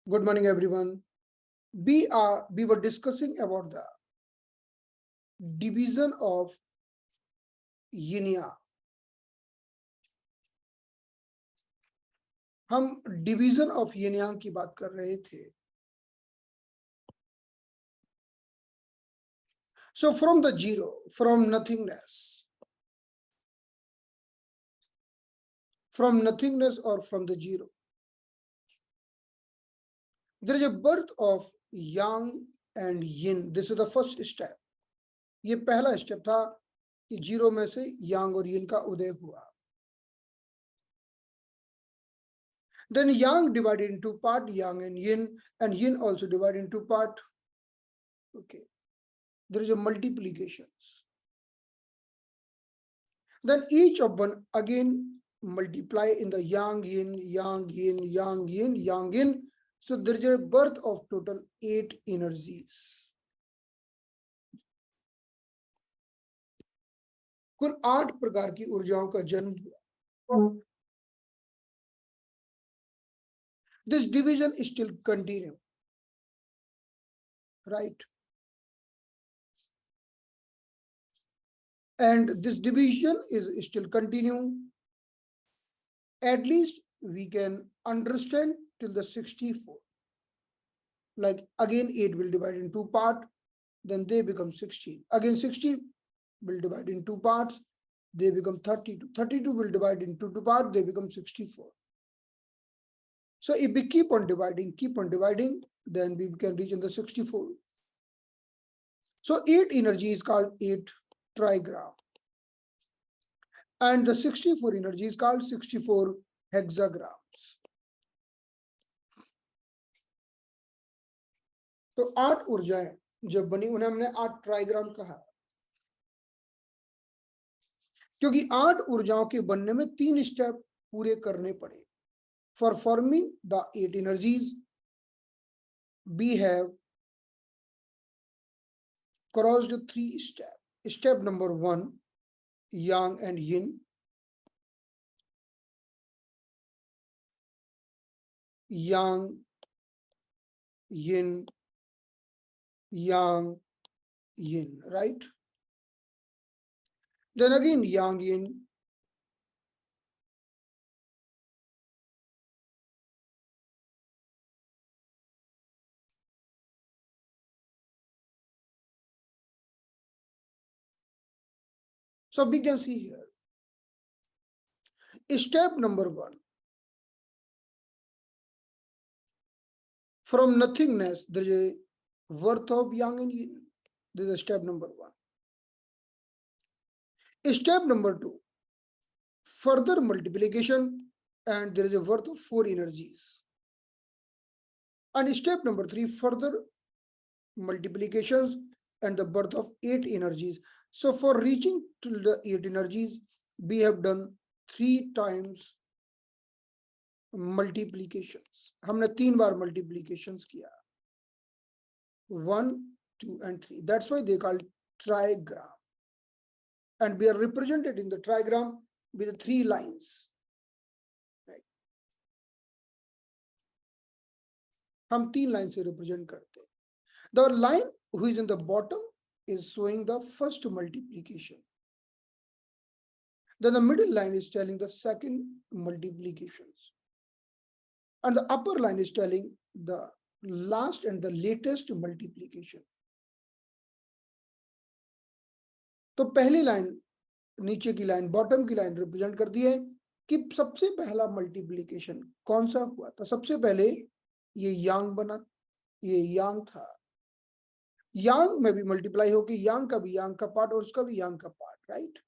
Good morning, everyone. We were discussing about the division of yin yang. हम division of yin yang की बात कर रहे थे. So from the zero, from nothingness or from the zero, there is a birth of yang and yin. This is the first step. ये पहला step था कि जीरो में से yang और yin का उदय हुआ. Then yang divided into part, yang and yin also divided into part. Okay, there is a multiplications. Then each of one again multiply in the yang yin, yang yin, yang yin, yang yin. So there is a birth of total 8 energies. कुल 8 प्रकार की ऊर्जाओं का जन्म हुआ. This division is still continuing, right? And this division is still continuing. At least we can understand till the 64. Like again 8 will divide in 2 parts, then they become 16. Again 60 will divide in 2 parts, they become 32. 32 will divide into 2 parts, they become 64. So if we keep on dividing, then we can reach in the 64. So 8 energy is called 8 trigram. And the 64 energy is called 64 hexagrams. तो 8 ऊर्जाएं जब बनी उन्हें हमने 8 trigram कहा, क्योंकि 8 ऊर्जाओं के बनने में 3 स्टेप पूरे करने पड़े. For forming the 8 energies, we have crossed 3 steps. Step number 1, yang and yin. Yang, yin, yang, yin, right? Then again yang, yin. So we can see here. Step number 1. From nothingness, there is a worth of yang and yin. This is step number 1. Step number 2. Further multiplication, and there is a worth of 4 energies. And step number 3, further multiplications and the birth of 8 energies. So for reaching to the 8 energies, we have done 3 times multiplications. हमने 3 बार multiplications किया. 1, 2 and 3. That's why they called trigram. And we are represented in the trigram with the 3 lines. Right? हम 3 lines से represent करते हैं. The line who is in the bottom is showing the first multiplication. Then the middle line is telling the second multiplications. And the upper line is telling the last and the latest multiplication. तो पहली line, नीचे की line, bottom की line represent करती है कि सबसे पहला मल्टीप्लिकेशन कौन सा हुआ था. सबसे पहले ये यांग बना, ये यांग था. यांग में भी मल्टीप्लाई होके यांग का भी यांग का पार्ट और उसका भी यांग का part, right?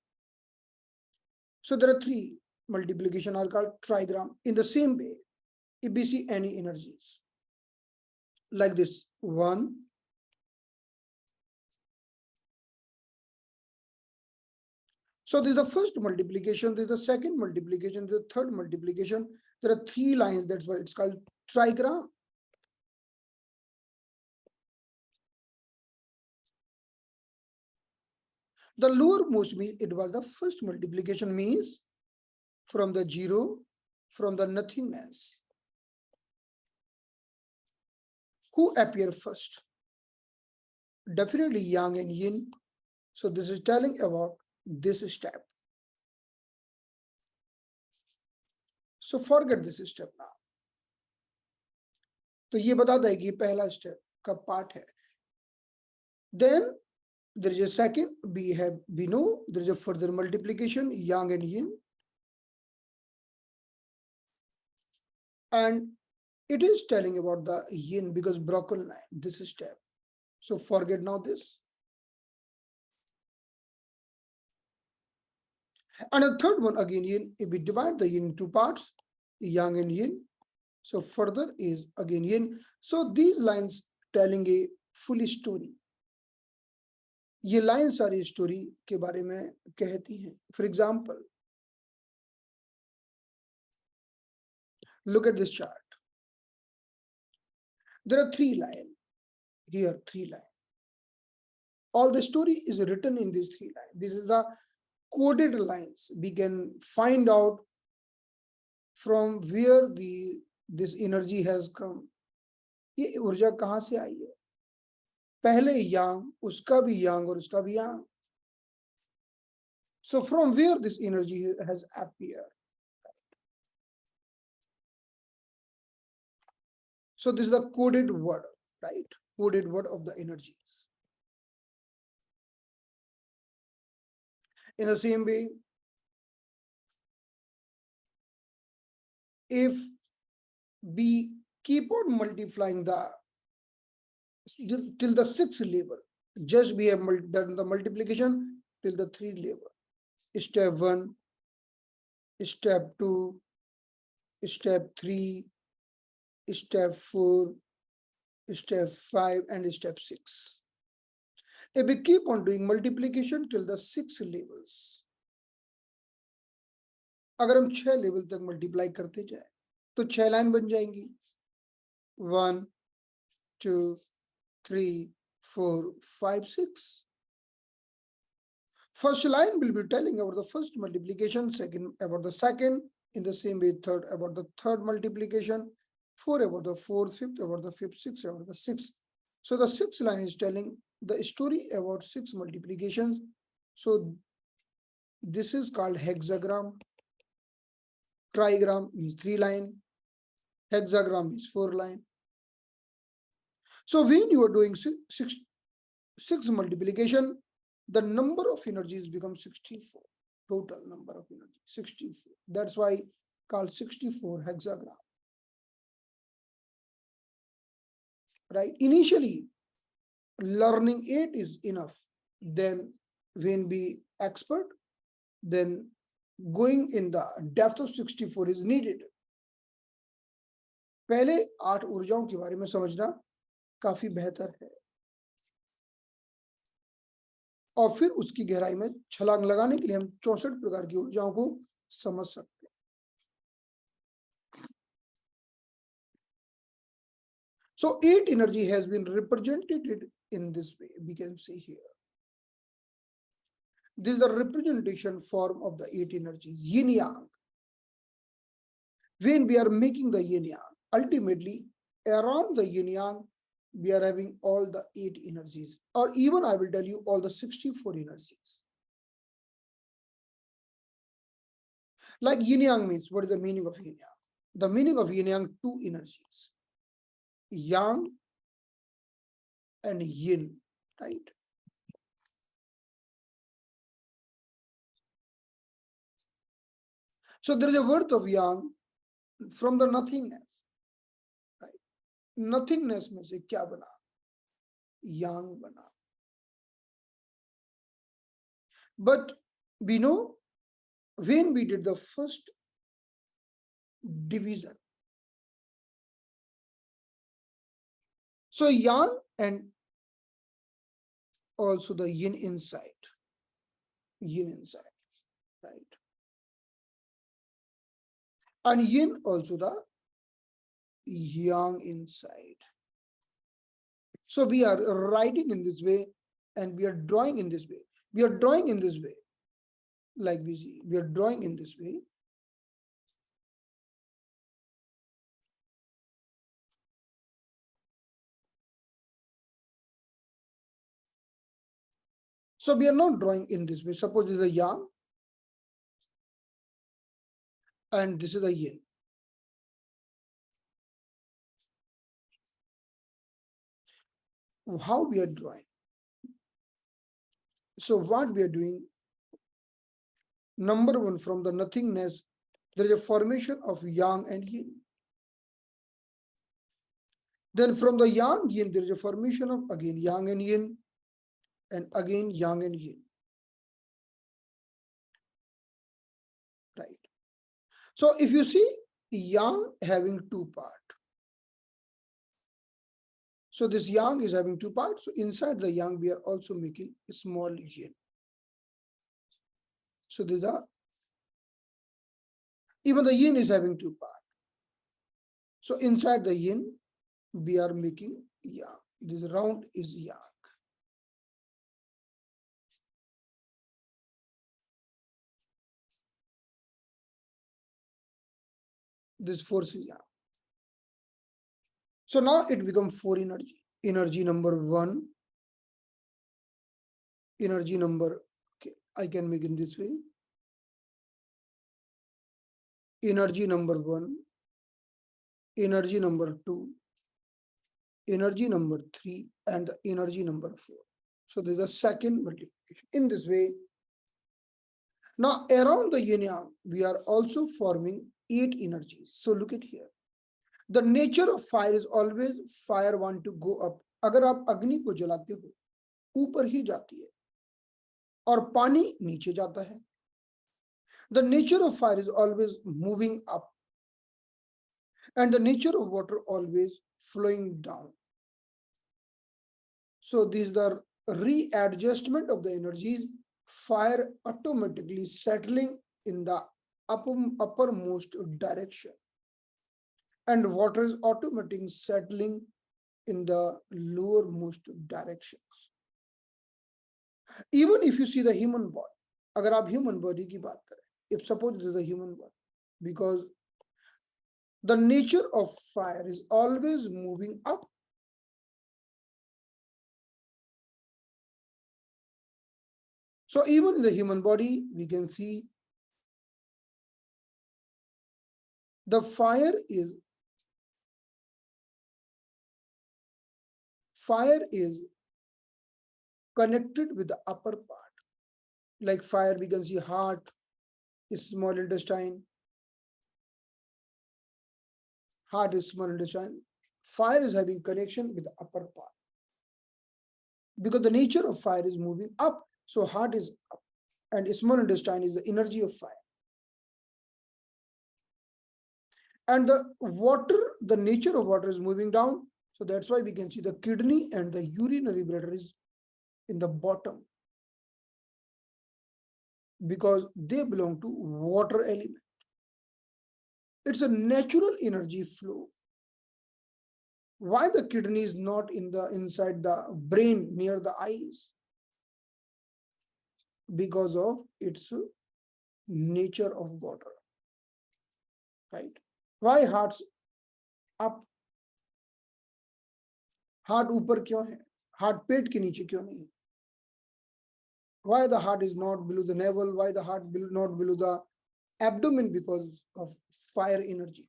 So there are 3 multiplication are called trigram. In the same way, if we see any energies like this, 1, so this is the first multiplication, this is the second multiplication, this is the third multiplication. There are 3 lines, that's why it's called trigram. The lowermost means it was the first multiplication, means from the zero, from the nothingness. who appear first? Definitely yang and yin. So this is telling about this step. So forget this step now. तो ये बताता है कि पहला step का part है. Then there is a second, we know there is a further multiplication, yang and yin. And it is telling about the yin because broken line, this step. So forget now this. And a third one again, yin, if we divide the yin in two parts, yang and yin. So further is again yin. So these lines telling a full story. ये line सारी story के बारे में कहती हैं. For example, look at this chart. There are three lines. Here, three lines. All the story is written in these three lines. This is the coded lines. We can find out from where this energy has come. ये ऊर्जा कहाँ से आई है? पहले yang, उसका भी yang और उसका भी yang. So from where this energy has appeared? So this is the coded word, right? Coded word of the energies. In the same way, if we keep on multiplying till the sixth level, just we have done the multiplication till the three level. Step 1, step 2, step 3, step 4, step 5, and step 6. If we keep on doing multiplication till the 6 levels, अगर हम 6 level तक multiply करते जाए तो 6 line बन जाएंगी. 1, 2, 3, 4, 5, 6. First line will be telling about the first multiplication, second about the second, in the same way third about the third multiplication, 4 about the fourth, fifth about the fifth, 6 about the sixth. So the sixth line is telling the story about 6 multiplications. So this is called hexagram. Trigram means 3 line. Hexagram is 4 line. So when you are doing six multiplication, the number of energies becomes 64. Total number of energies 64. That's why called 64 hexagram. Right? Initially, learning 8 is enough. Then when we expert, then going in the depth of 64 is needed. पहले 8 ऊर्जाओं के बारे में समझना काफी बेहतर है और फिर उसकी गहराई में छलांग लगाने के लिए हम 64 प्रकार की ऊर्जाओं को समझ सकते हैं. So 8 energy has been represented in this way. We can see here. This is the representation form of the 8 energies, yin yang. When we are making the yin yang, ultimately around the yin yang, we are having all the 8 energies, or even I will tell you all the 64 energies. Like yin yang means, what is the meaning of yin yang? The meaning of yin yang, 2 energies, yang and yin, right? So there is a word of yang from the nothingness, right? Nothingness में से क्या बना? Yang बना. But we know when we did the first division, so yang and also the yin inside, right? And yin also the yang inside. So we are writing in this way and we are drawing in this way. We are drawing in this way, like we see, we are drawing in this way. So we are not drawing in this way. Suppose this is a yang and this is a yin. How we are drawing? So what we are doing, number one, from the nothingness, there is a formation of yang and yin. Then from the yang yin, there is a formation of again yang and yin, and again yang and yin. Right. So if you see yang having two parts, so this yang is having two parts. So inside the yang, we are also making a small yin. So these are, even the yin is having two parts. So inside the yin, we are making yang. This round is yang. This force is yang. So now it becomes four energy. Energy number one, energy number, okay, I can make in this way. Energy number one, energy number two, energy number three, and energy number four. So this is the second multiplication. In this way, now around the yin yang, we are also forming 8 energies. So look at here. The nature of fire is always fire want to go up. अगर आप अग्नि को जलाते हो, ऊपर ही जाती है, और पानी नीचे जाता है. The nature of fire is always moving up, and the nature of water always flowing down. So these are readjustment of the energies. Fire automatically settling in the uppermost direction, and water is automatically settling in the lowermost directions. Even if you see the human body, अगर आप human body की बात करें, if suppose it is a human body, because the nature of fire is always moving up. So even in the human body, we can see the fire is connected with the upper part. Like fire, we can see heart, small intestine. Heart is small intestine. Fire is having connection with the upper part. Because the nature of fire is moving up. So heart is up, and small intestine is the energy of fire. And the water, the nature of water is moving down. So that's why we can see the kidney and the urinary bladder is in the bottom, because they belong to water element. It's a natural energy flow. Why the kidney is not in the inside the brain near the eyes? Because of its nature of water, right? Why heart's up? Heart ऊपर क्यों है? Heart पेट के नीचे क्यों नहीं? Why the heart is not below the navel? Why the heart not below the abdomen? Because of fire energy.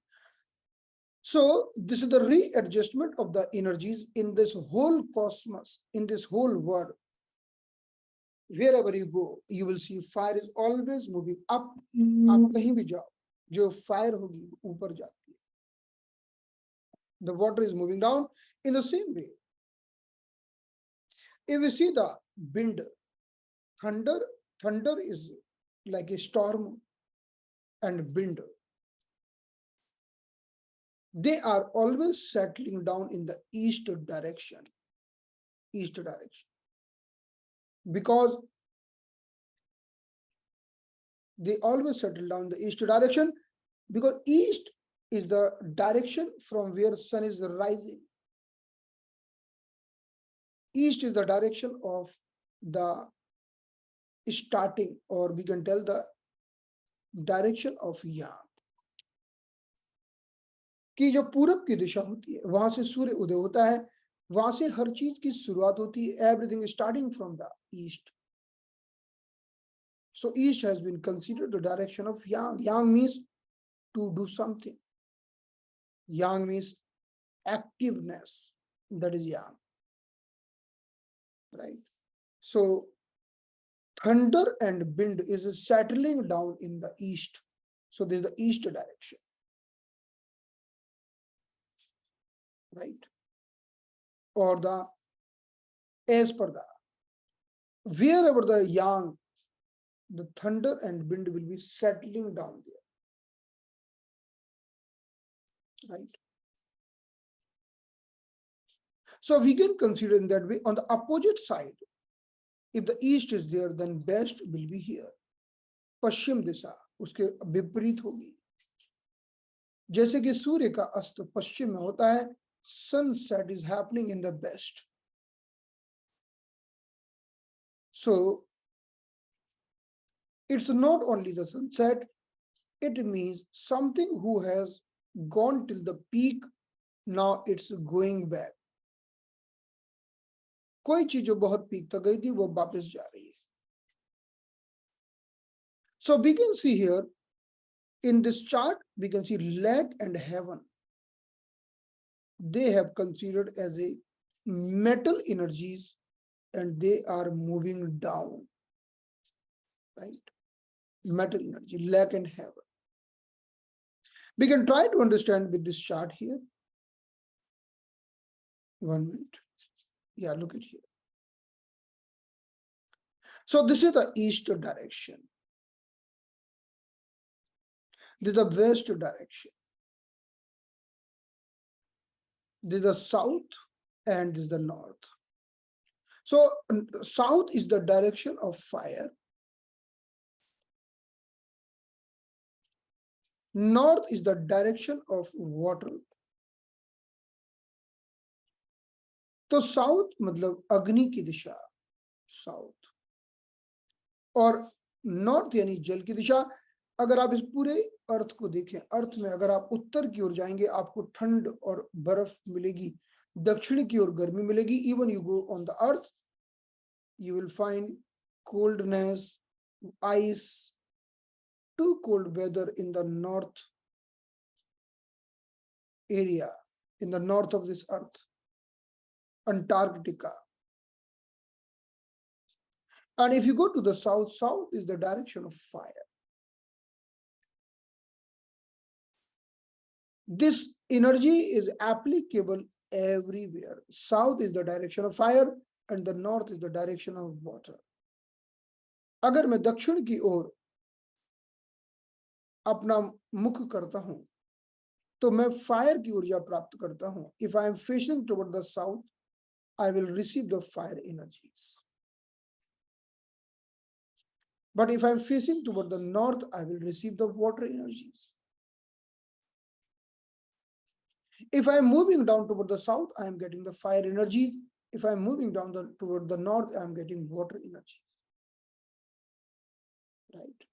So this is the readjustment of the energies in this whole cosmos, in this whole world. Wherever you go, you will see fire is always moving up. आप कहीं भी जाओ, जो fire होगी ऊपर जाती है. The water is moving down in the same way. If you see the wind, thunder is like a storm and wind. They are always settling down in the east direction. Because they always settle down the east direction, because east is the direction from where sun is rising. East is the direction of the starting, or we can tell the direction of yang. कि जो पूरब की दिशा होती है, वहां से सूर्य उदय होता है, वहां से हर चीज की शुरुआत होती है. Everything starting from the east. So east has been considered the direction of yang. Yang means to do something. Yang means activeness. That is yang, right? So thunder and wind is settling down in the east. So this is the east direction, right? Or the as per the wherever the yang, the thunder and wind will be settling down there, right? So we can consider in that way. On the opposite side, if the east is there, then west will be here. पश्चिम दिशा उसके विपरीत होगी. जैसे कि सूर्य का अस्त पश्चिम में होता है, sunset is happening in the west. So it's not only the sunset, it means something who has gone till the peak, now it's going back. कोई चीज जो बहुत पीक तक गई थी वो वापस जा रही है. So we can see here in this chart, we can see lake and heaven. They have considered as a metal energies and they are moving down, right? Metal energy, lake and heaven. We can try to understand with this chart here. 1 minute. Yeah, look at here. So this is the east direction. This is the west direction. This is the south and this is the north. So south is the direction of fire. North is the direction of water. तो south मतलब अग्नि की दिशा, south, और north यानी जल की दिशा. अगर आप इस पूरे अर्थ को देखें, अर्थ में अगर आप उत्तर की ओर जाएंगे आपको ठंड और बर्फ मिलेगी, दक्षिण की ओर गर्मी मिलेगी. Even you go on the earth, you will find coldness, ice, too cold weather in the north area, in the north of this earth, Antarctica. And if you go to the south, south is the direction of fire. This energy is applicable everywhere. South is the direction of fire and the north is the direction of water. अगर मैं दक्षिण की ओर अपना मुख करता हूं तो मैं फायर की ऊर्जा प्राप्त करता हूं. If I am facing toward the south, I will receive the fire energies. But if I am facing toward the north, I will receive the water energies. If I am moving down toward the south, I am getting the fire energies. If I am moving down toward the north, I am getting water energies. Right?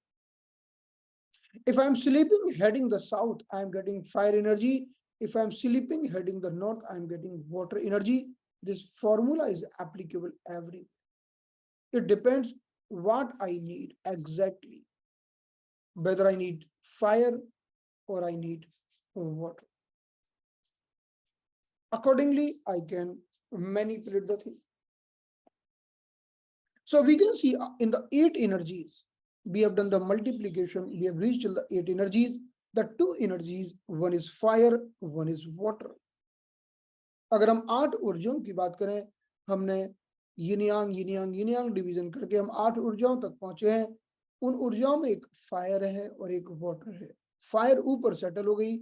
If I'm sleeping heading the south, I am getting fire energy. If I'm sleeping heading the north, I am getting water energy. This formula is applicable everywhere. It depends what I need exactly, whether I need fire or I need water. Accordingly, I can manipulate the thing. So we can see in the 8 energies, we have done the multiplication, we have reached the 8 energies. The 2 energies, one is fire, one is water. अगर हम 8 ऊर्जाओं की बात करें, हमने यिन यांग division करके हम 8 ऊर्जाओं तक पहुंचे हैं. उन ऊर्जाओं में एक फायर है और एक वाटर है. फायर ऊपर सेटल हो गई,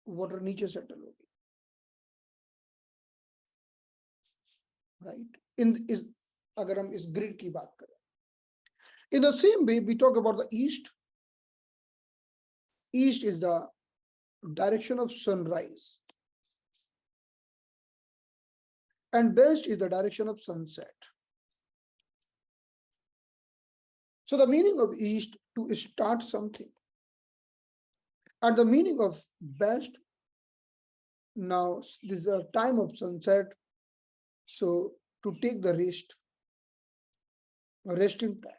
वाटर नीचे सेटल हो गई. राइट? इस अगर हम इस ग्रिड की बात करें, in the same way we talk about the east. East is the direction of sunrise and west is the direction of sunset. So the meaning of east, to start something, and the meaning of west, now this is the time of sunset, so to take the rest, resting time.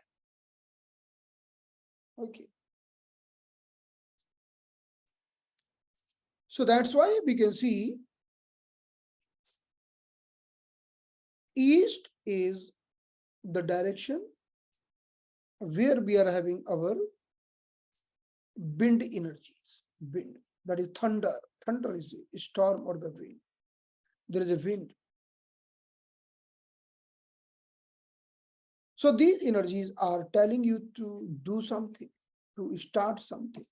Okay. So that's why we can see east is the direction where we are having our wind energies. Wind, that is thunder. Thunder is a storm or the wind. There is a wind. So these energies are telling you to do something, to start something,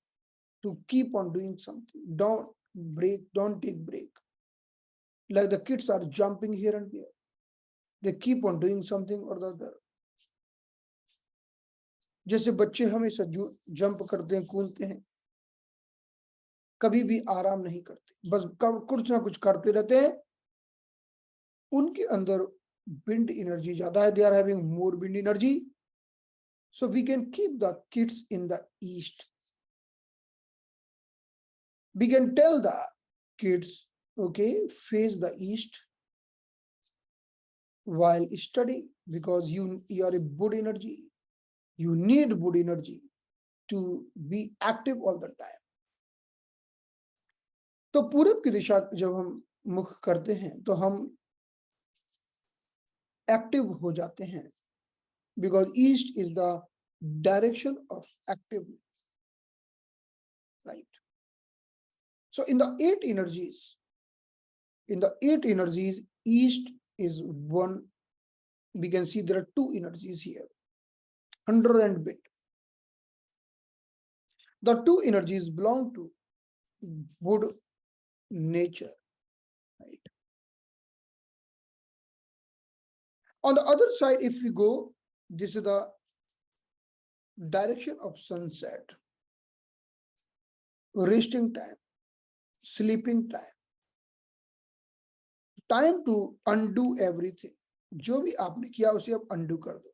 to keep on doing something. Don't break, don't take break. Like the kids are jumping here and there. They keep on doing something or the other. जैसे बच्चे हमेशा jump करते हैं, कूदते हैं, कभी भी आराम नहीं करते, बस कुछ ना कुछ करते रहते हैं. उनके अंदर wind energy ज्यादा है. They are having more wind energy. So we can keep the kids in the east. We can tell the kids, okay, face the east while studying, because you are a good energy. You need good energy to be active all the time. तो पूरब की दिशा जब हम मुख करते हैं तो हम एक्टिव हो जाते हैं, because east is the direction of activity, right? So in the eight energies, east is one. We can see there are two energies here, thunder and wind. The two energies belong to wood nature, right? On the other side, if we go, this is the direction of sunset, resting time, sleeping time, time to undo everything. जो भी आपने किया उसे अब undo कर दो,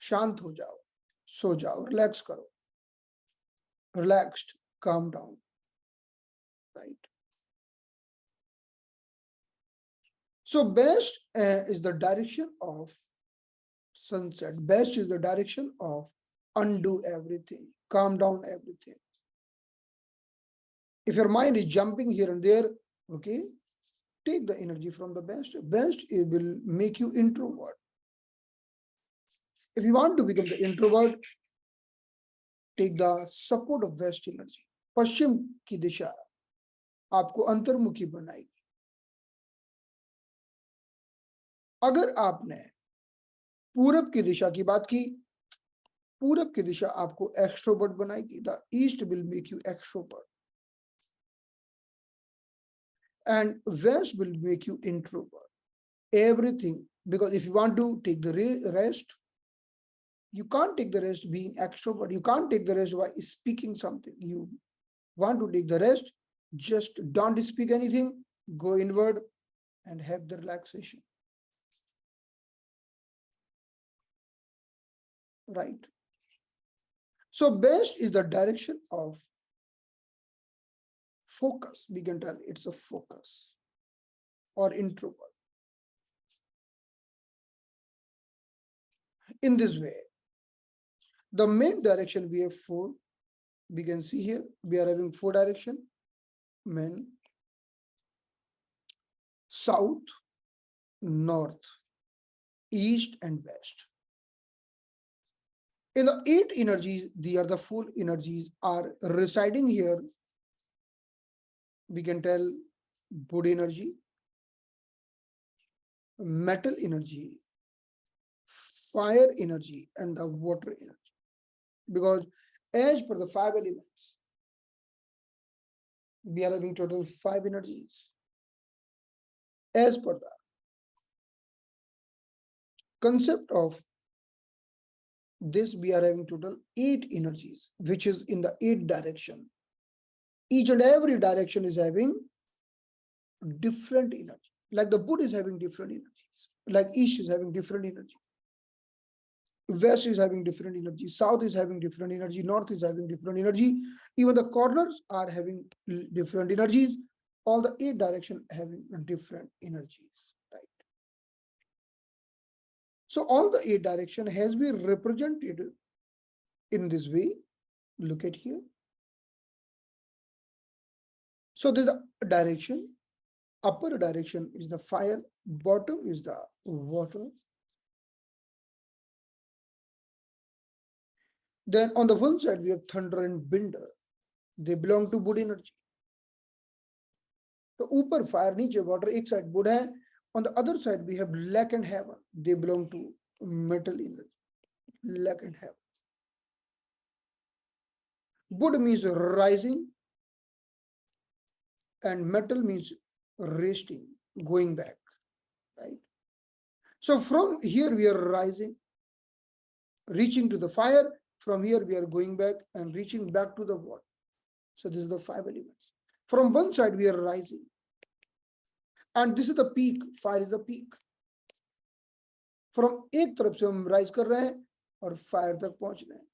शांत हो जाओ, सो जाओ, relax करो, relaxed, calm down, right? So best is the direction of sunset. Best is the direction of undo everything, calm down everything. If your mind is jumping here and there, okay, take the energy from the best. Best, it will make you introvert. If you want to become the introvert, take the support of best energy. पश्चिम की दिशा आपको अंतर्मुखी बनाएगी. अगर आपने पूरब की दिशा की बात की, पूरब की दिशा आपको एक्सट्रोवर्ट बनाएगी. The east will make you extrovert, and west will make you introvert. Everything, because if you want to take the rest, you can't take the rest being extrovert. You can't take the rest by speaking something. You want to take the rest, just don't speak anything, go inward and have the relaxation, right? So best is the direction of focus. We can tell it's a focus or introvert. In this way, the main direction we have four. We can see here we are having four direction: main, south, north, east, and west. In the eight energies, they are the four energies are residing here. We can tell wood energy, metal energy, fire energy, and the water energy. Because as per the five elements, we are having total five energies. As per the concept of this, we are having total eight energies, which is in the eight direction. Each and every direction is having different energy. Like the wood is having different energies, like east is having different energy, west is having different energy, south is having different energy, north is having different energy. Even the corners are having different energies. All the eight direction having different energies, right? So all the eight direction has been represented in this way. Look at here. So there's a direction. Upper direction is the fire, bottom is the water. Then on the one side, we have thunder and binder. They belong to wood energy. So ऊपर fire, नीचे water, एक side wood है. On the other side, we have lack and heaven. They belong to metal energy. Lack and heaven. Wood means rising, and metal means resting, going back, right? So from here we are rising, reaching to the fire. From here we are going back and reaching back to the water. So this is the 5 elements. From one side we are rising, and this is the peak. Fire is the peak. From एक तरफ से हम rise कर रहे हैं और fire तक पहुंच रहे हैं.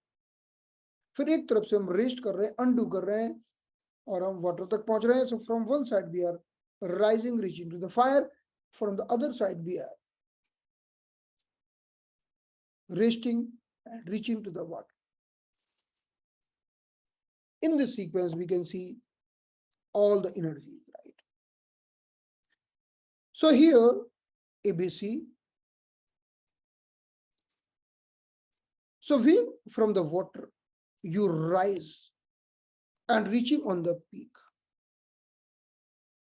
फिर एक तरफ से हम रेस्ट कर रहे हैं, undo कर रहे हैं और हम water तक पहुंच रहे हैं. So from one side we are rising, reaching to the fire. From the other side we are resting and reaching to the water. In this sequence, we can see all the energies, right? So here, ABC. So when from the water, you rise and reaching on the peak.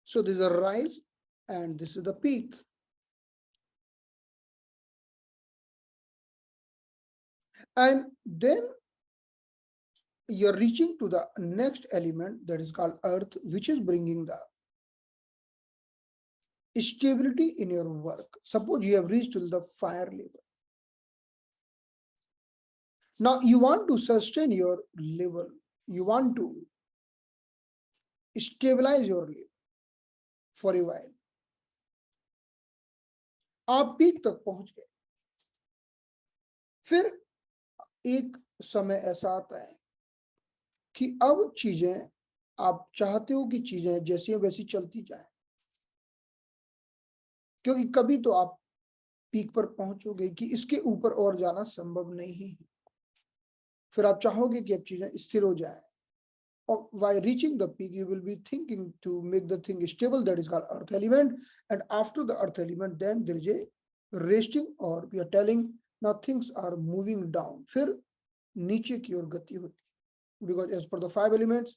So this is a rise and this is the peak. And then you're reaching to the next element that is called earth, which is bringing the stability in your work. Suppose you have reached to the fire level. Now you want to sustain your level. You want to stabilize your level for a while. आप peak तक पहुंच गए. फिर एक समय ऐसा आता है कि अब चीजें आप चाहते हो कि चीजें जैसी वैसी चलती जाए, क्योंकि कभी तो आप पीक पर पहुंचोगे कि इसके ऊपर और जाना संभव नहीं है. फिर आप चाहोगे कि अब चीजें स्थिर हो जाए. Or while reaching the peak, you will be thinking to make the thing stable, that is called earth element. And after the earth element, then there is a resting, or we are telling now things are moving down. फिर नीचे की ओर गति होती है, because as per the 5 elements,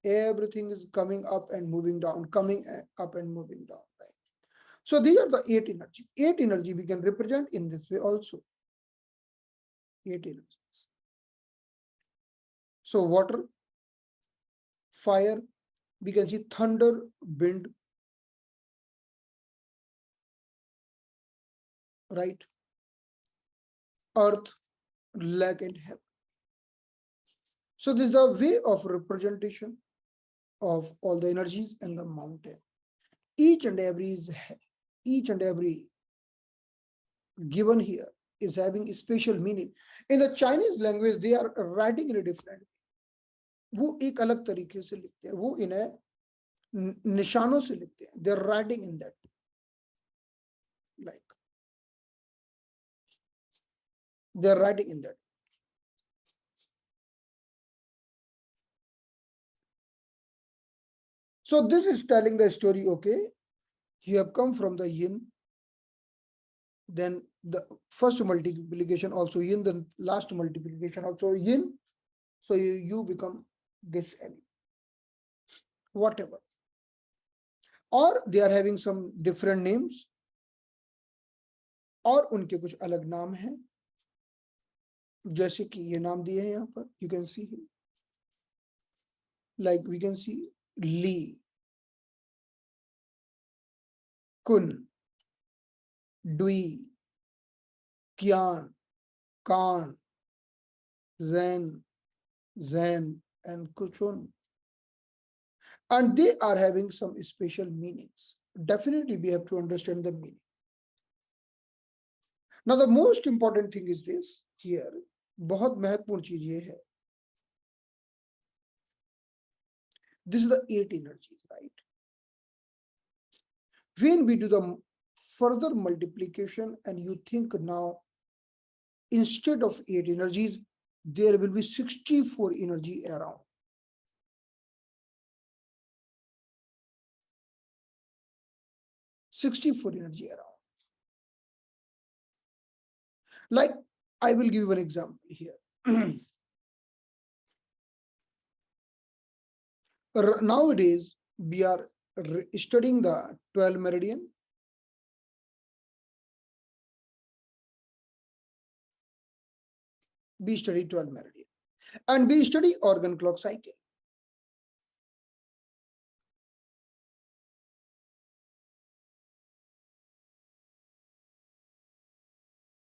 everything is coming up and moving down, coming up and moving down, right? So these are the 8 energy. 8 energy we can represent in this way also. 8 energies. So water, fire, we can see thunder, wind, right? Earth, lack and heaven. So this is the way of representation of all the energies in the mountain. Each and every given here is having a special meaning. In the Chinese language, they are writing in a different way. वो एक अलग तरीके से लिखते हैं, वो इन्हें निशानों से लिखते हैं. They are writing in that, like they are writing in that. So this is telling the story. Okay, you have come from the yin, then the first multiplication also yin, then last multiplication also yin. So you become this element, whatever. Or they are having some different names, और उनके कुछ अलग नाम हैं, जैसे कि ये नाम दिए हैं यहाँ पर. You can see here, like we can see Li, Kun, Dui, Kian, Kan, Zen, and Kuchun. And they are having some special meanings. Definitely we have to understand the meaning. Now the most important thing is this here. बहुत महत्वपूर्ण चीज ये है. This is the 8 energies, right? When we do the further multiplication and you think now, instead of 8 energies, there will be 64 energy around. Energy around. Like, I will give you an example here. Nowadays, we are studying the 12 meridian. We study 12 meridian. And we study organ clock cycle.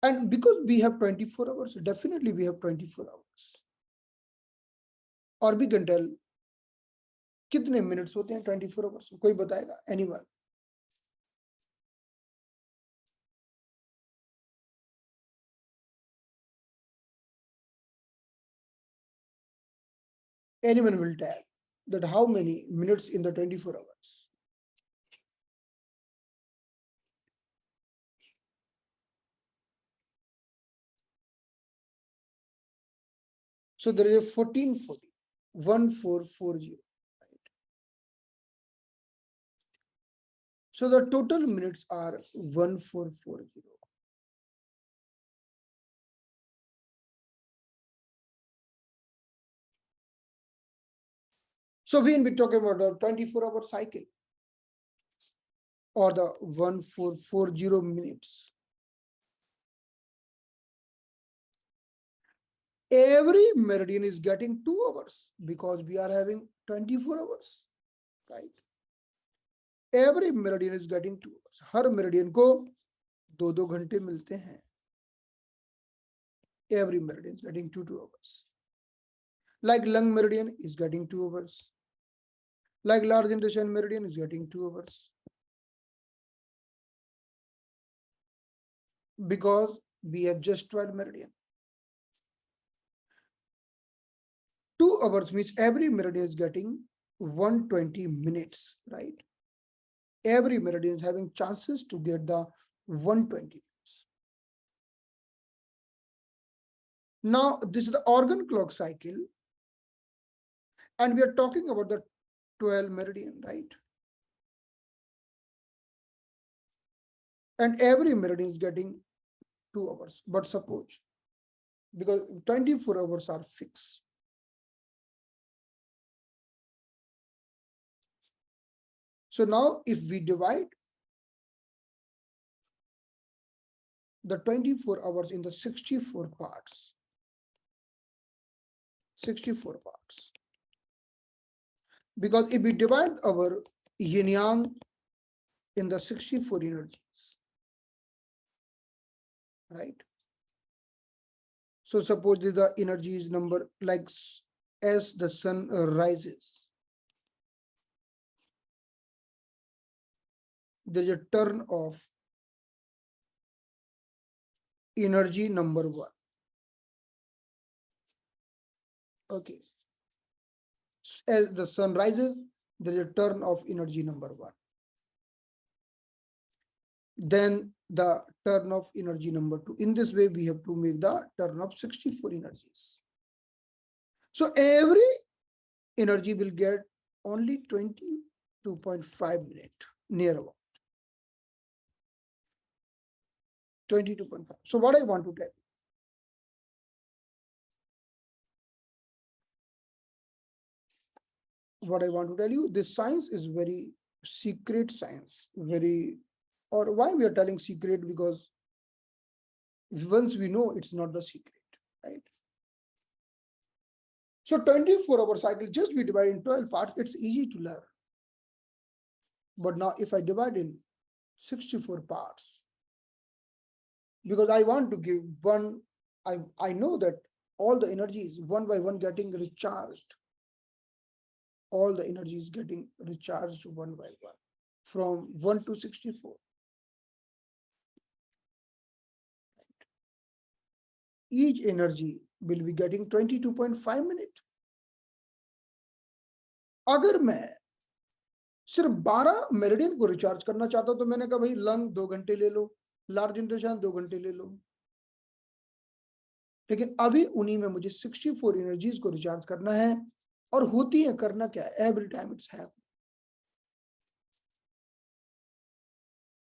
And because we have 24 hours, definitely we have 24 hours. Or we can tell कितने minutes होते हैं 24 hours? कोई बताएगा? Anyone? Anyone will tell that how many minutes in the 24 hours? So there is a 1440, 1440. Right? So the total minutes are 1440. So when we talk about the 24-hour cycle or the 1440 minutes, every meridian is getting 2 hours because we are having 24 hours, right? Every meridian is getting 2 hours. Her meridian को 2-2 घंटे मिलते हैं. Every meridian is getting 2 hours. Like lung meridian is getting 2 hours. Like large intestine meridian is getting 2 hours. Because we have just 12 meridian. 2 hours means every meridian is getting 120 minutes, right? Every meridian is having chances to get the 120 minutes. Now, this is the organ clock cycle. And we are talking about the 12 meridian, right? And every meridian is getting 2 hours. But suppose, because 24 hours are fixed. So now if we divide the 24 hours in the 64 parts, 64 parts. Because if we divide our yin yang in the 64 energies, right? So suppose the energy is number like as the sun rises, there's a turn of energy number 1. Okay. As the sun rises, there is a turn of energy number 1. Then the turn of energy number 2. In this way, we have to make the turn of 64 energies. So every energy will get only 22.5 minutes, near about 22.5. So what I want to tell you, this science is very secret science, or why we are telling secret, because once we know, it's not the secret, right? So 24-hour cycle, just we divide in 12 parts, it's easy to learn. But now if I divide in 64 parts, because I want to give one, I know that all the energies one by one getting recharged. All the energy is getting recharged one by one from 1 to 64. Each energy will be getting 22.5 minutes. अगर मैं सिर्फ 12 meridian को recharge करना चाहता हूं तो मैंने कहा भाई लंग 2 घंटे ले लो, लार्ज इंटेस्टाइन 2 घंटे ले लो. लेकिन अभी उन्हीं में मुझे 64 एनर्जीज को रिचार्ज करना है, और होती है, करना क्या है, every time it's happening.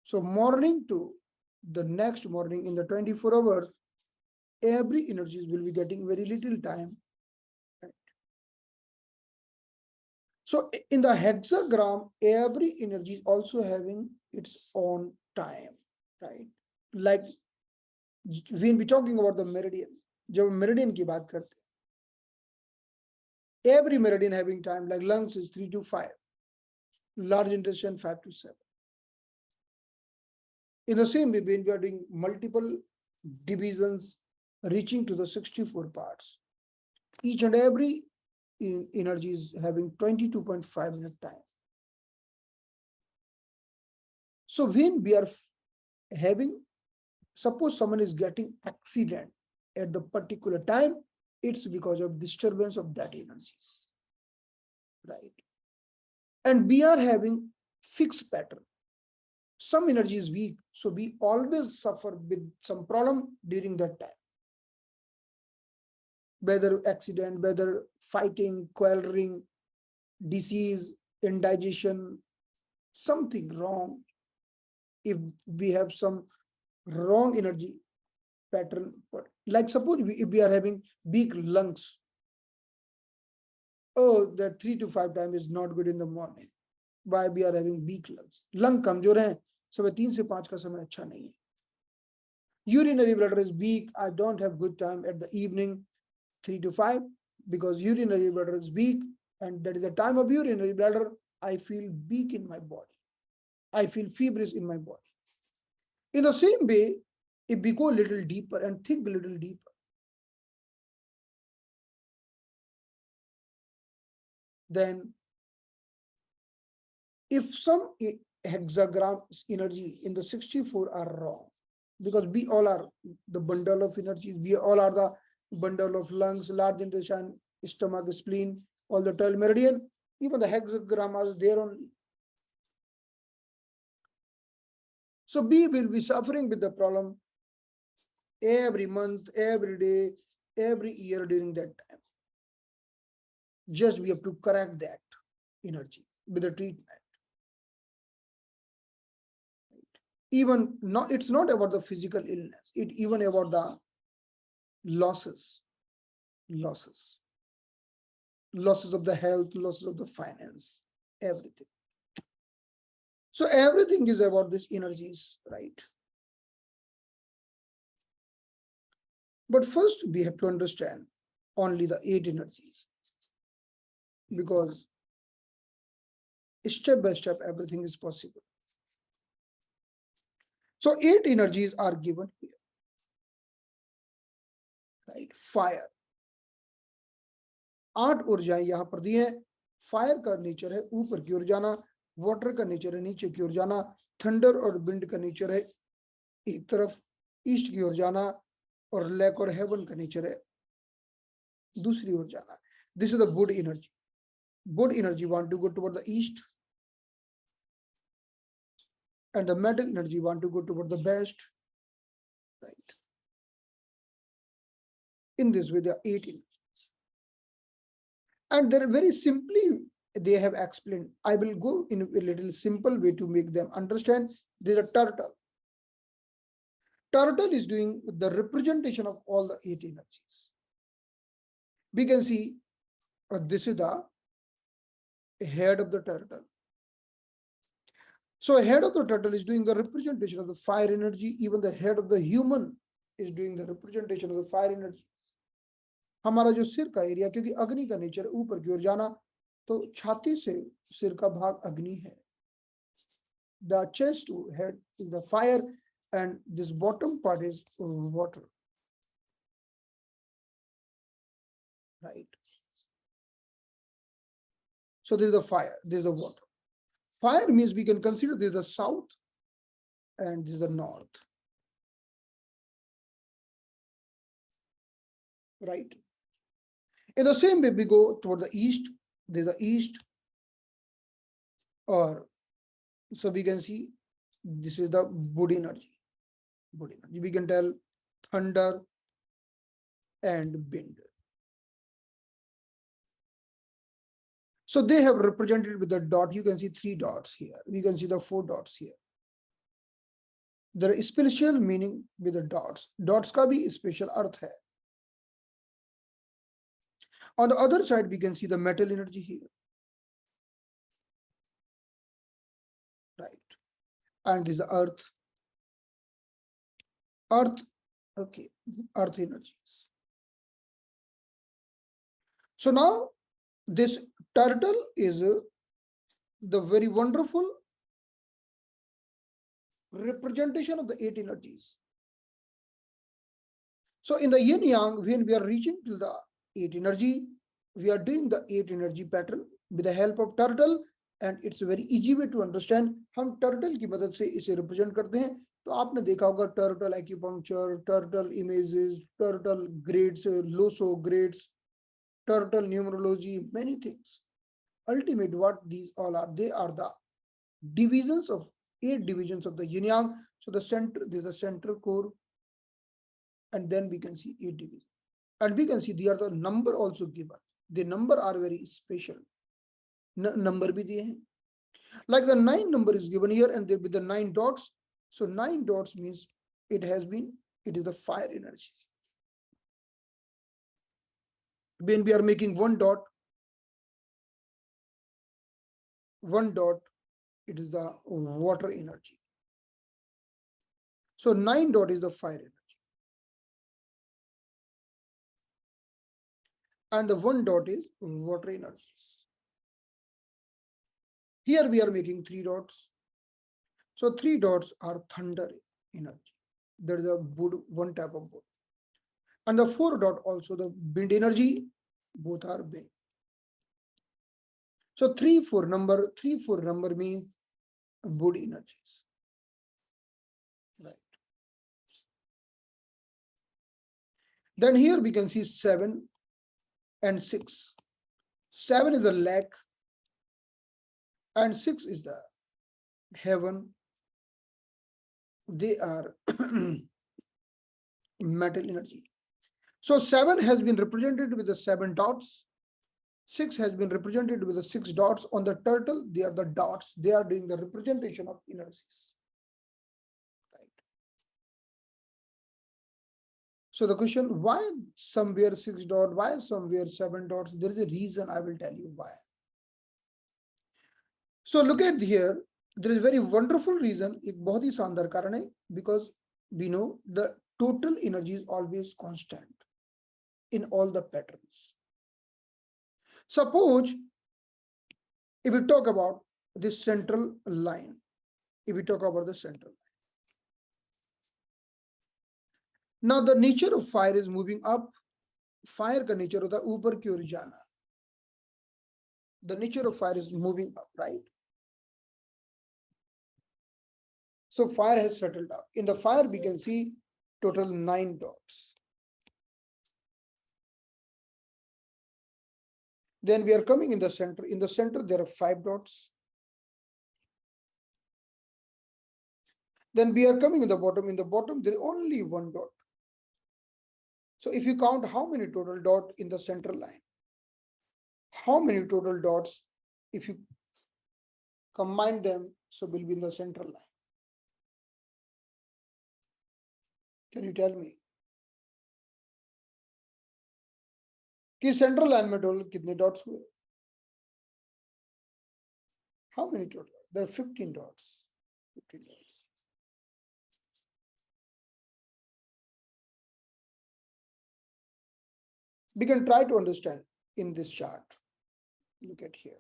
So morning to the next morning, in the 24 hours, every energies will be getting very little time. Right? So in the hexagram, every energy is also having its own time, right? Like when we talking about the meridian, जब meridian की बात करते हैं, every meridian having time, like lungs is 3 to 5, large intestine 5 to 7. In the same way, when we are doing multiple divisions reaching to the 64 parts, each and every energy is having 22.5 minute time. So when we are having, suppose someone is getting accident at the particular time, it's because of disturbance of that energies, right? And we are having fixed pattern. Some energy is weak, so we always suffer with some problem during that time. Whether accident, whether fighting, quarreling, disease, indigestion, something wrong. If we have some wrong energy pattern, like suppose if we are having big lungs, oh, that 3 to 5 times is not good in the morning. Why we are having big lungs? Lung कमजोर हैं, सुबह 3 से 5 का समय अच्छा नहीं है. Urinary bladder is weak. I don't have good time at the evening 3 to 5 because urinary bladder is weak, and that is the time of urinary bladder. I feel weak in my body. I feel feverish in my body. In the same way, if we go a little deeper and think a little deeper, then if some hexagram energy in the 64 are wrong, because we all are the bundle of energies, we all are the bundle of lungs, large intestine, stomach, spleen, all the 12 meridian, even the hexagram are there only. So we will be suffering with the problem every month, every day, every year during that time. Just we have to correct that energy with the treatment. Even not, it's not about the physical illness, it even about the losses of the health, losses of the finance, everything. So everything is about these energies, right? But first we have to understand only the 8 energies, because step by step everything is possible. So 8 energies are given here, right? Fire, 8 ऊर्जाएं यहाँ पर दी है. Fire का nature है ऊपर की ओर जाना, water का nature है नीचे की ओर जाना, थंडर और विंड का नेचर है एक तरफ ईस्ट की ओर जाना, और लैक और हेवन का नेचर है दूसरी ओर जाना. This is the good energy. Good energy want to go toward the east, and the metal energy want to go toward the west, right? In this way, there are 8 energies, and they're very simply they have explained. I will go in a little simple way to make them understand. There's a turtle. Turtle is doing the representation of all the 8 energies. We can see this is the head of the turtle. So head of the turtle is doing the representation of the fire energy. Even the head of the human is doing the representation of the fire energy. हमारा जो सिर का area, क्योंकि अग्नि का nature ऊपर की ओर जाना, तो छाती से सिर का भाग अग्नि है. The chest to head is the fire, and this bottom part is water, right? So this is the fire, this is the water. Fire means we can consider this is the south and this is the north, right? In the same way, we go toward the east, there's the east, or so we can see this is the wood energy. We can tell thunder, and bend. So they have represented with the dot. You can see 3 dots here. We can see the 4 dots here. There is spiritual meaning with the dots. Dots का भी special अर्थ है. On the other side, we can see the metal energy here. Right. And this is the earth. Earth, okay, earth energies. So now this turtle is the very wonderful representation of the 8 energies. So in the yin yang, when we are reaching to the 8 energy, we are doing the 8 energy pattern with the help of turtle, and it's a very easy way to understand. हम turtle की मदद से इसे represent करते हैं. तो आपने देखा होगा turtle acupuncture, turtle images, turtle grades, loso grades, turtle numerology, many things. Ultimate, what these all are, they are the divisions of 8 divisions of the yin yang. So the center, there's a central core, and then we can see 8 divisions, and we can see they are the number also given. The number are very special. Number bhi diye hain. Like the 9 number is given here, and there with the 9 dots. So 9 dots means it is the fire energy. When we are making one dot, it is the water energy. So 9 dot is the fire energy. And the 1 dot is water energy. Here we are making 3 dots. So 3 dots are thunder energy. There is a wood, one type of wood. And the 4 dot also the wind energy, both are wind. So 3-4 number means wood energies. Right. Then here we can see 7 and 6. 7 is the lake, and 6 is the heaven. They are metal energy. So 7 has been represented with the 7 dots. 6 has been represented with the 6 dots. On the turtle, they are the dots. They are doing the representation of energies. Right. So the question, why somewhere 6 dots, why somewhere 7 dots? There is a reason. I will tell you why. So look at here. There is a very wonderful reason. एक बहुत ही शानदार कारण है, because we know the total energy is always constant in all the patterns. Suppose if we talk about this central line, now the nature of fire is moving up. Fire का nature होता है ऊपर की ओर जाना. The nature of fire is moving up, right? So fire has settled up. In the fire, we can see total 9 dots. Then we are coming in the center. In the center, there are 5 dots. Then we are coming in the bottom. In the bottom, there is only 1 dot. So if you count how many total dots in the central line, how many total dots, if you combine them, so will be in the central line. Can you tell me? कि central line में total कितने dots हुए? How many total? There are 15 dots. 15 dots. We can try to understand in this chart. Look at here.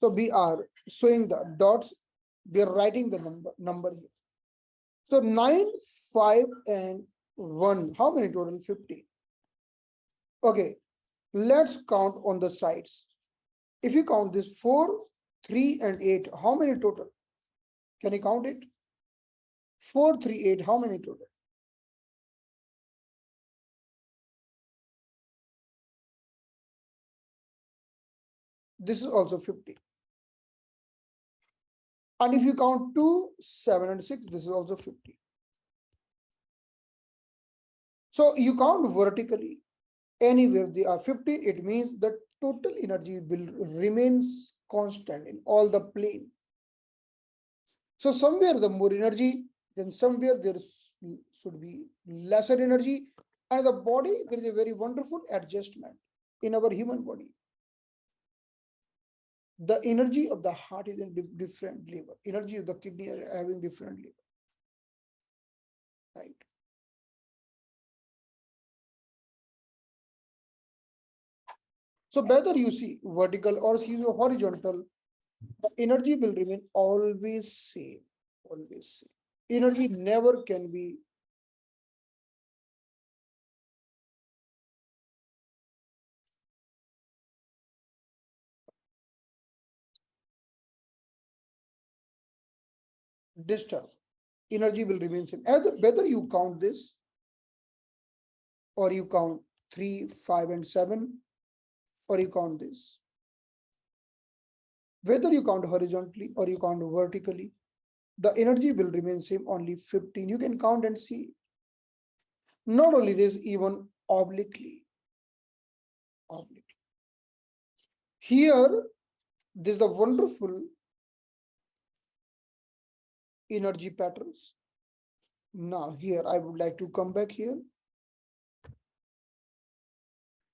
So we are showing the dots. We are writing the number here. So 9, 5, and 1. How many total? 15. Okay, let's count on the sides. If you count this 4, 3, and 8, how many total? Can you count it? 4, 3, 8, how many total? This is also 50. And if you count 2, 7, and 6, this is also 50. So you count vertically anywhere they are 15, it means the total energy will remains constant in all the plane. So somewhere the more energy, then somewhere there should be lesser energy. And the body, there is a very wonderful adjustment in our human body. The energy of the heart is in different level. Energy of the kidney are having different level. Right. So whether you see vertical or see horizontal, the energy will remain always same. Always same. Energy never can be disturbed. Energy will remain same. Whether you count this or you count 3, 5, and 7, or you count this. Whether you count horizontally or you count vertically, the energy will remain same, only 15. You can count and see. Not only this, even obliquely. Here, this is the wonderful energy patterns. Now, here I would like to come back here.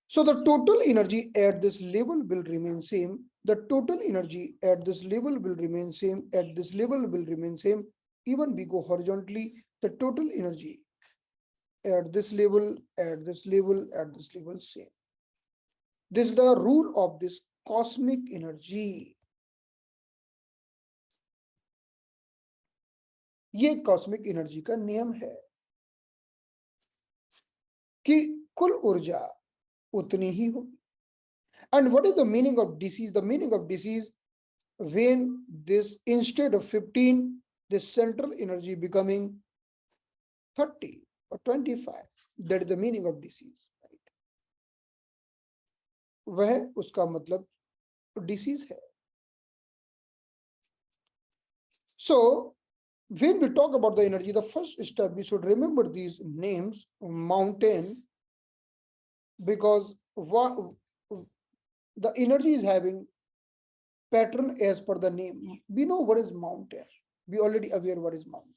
So the total energy at this level will remain same. The total energy at this level will remain same. At this level will remain same. Even we go horizontally, the total energy at this level, at this level, at this level, same. This is the rule of this cosmic energy. ये cosmic energy का नियम है कि कुल ऊर्जा उतनी ही होगी. And what is the meaning of disease? The meaning of disease, when this instead of 15, this central energy becoming 30 or 25. That is the meaning of disease. Right? वह उसका मतलब disease है. So when we talk about the energy, the first step we should remember these names: mountain, because the energy is having pattern as per the name. We know what is mountain. We already aware what is mountain.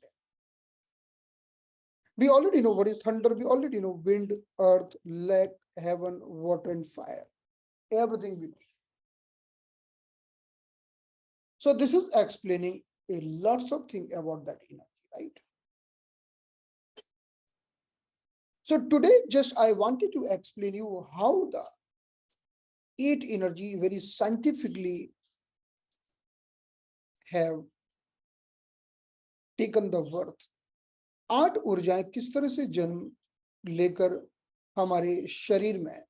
We already know what is thunder. We already know wind, earth, lake, heaven, water, and fire. Everything we know. So this is explaining a lots of things about that energy, right? So today, just I wanted to explain you how the 8 energy very scientifically have taken the birth. 8 ऊर्जाएं किस तरह से जन्म लेकर हमारे शरीर में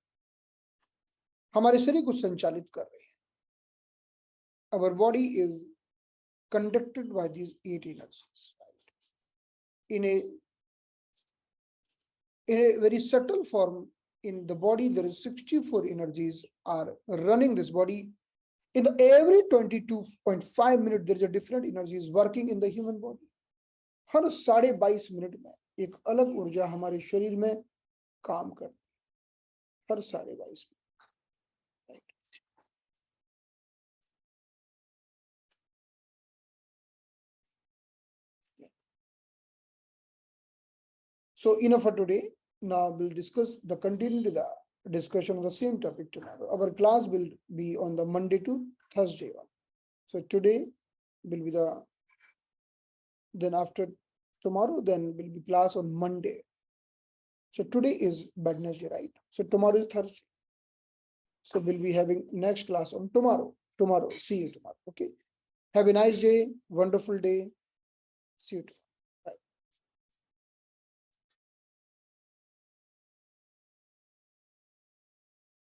हमारे शरीर को संचालित कर रहे हैं. Our body is conducted by these 8 energies, right? In a very subtle form, in the body there is 64 energies are running this body. In the every 22.5 minutes there is a different energy is working in the human body. Her 22.5 minute में एक अलग ऊर्जा हमारे शरीर में काम करती है. हर 22.5 minute. So enough for today. Now we'll discuss the continue the discussion of the same topic tomorrow. Our class will be on the Monday to Thursday one. So today will be the, then after tomorrow, then will be class on Monday. So today is Wednesday, right? So tomorrow is Thursday. So we'll be having next class on tomorrow. See you tomorrow. Okay. Have a nice day, wonderful day. See you tomorrow.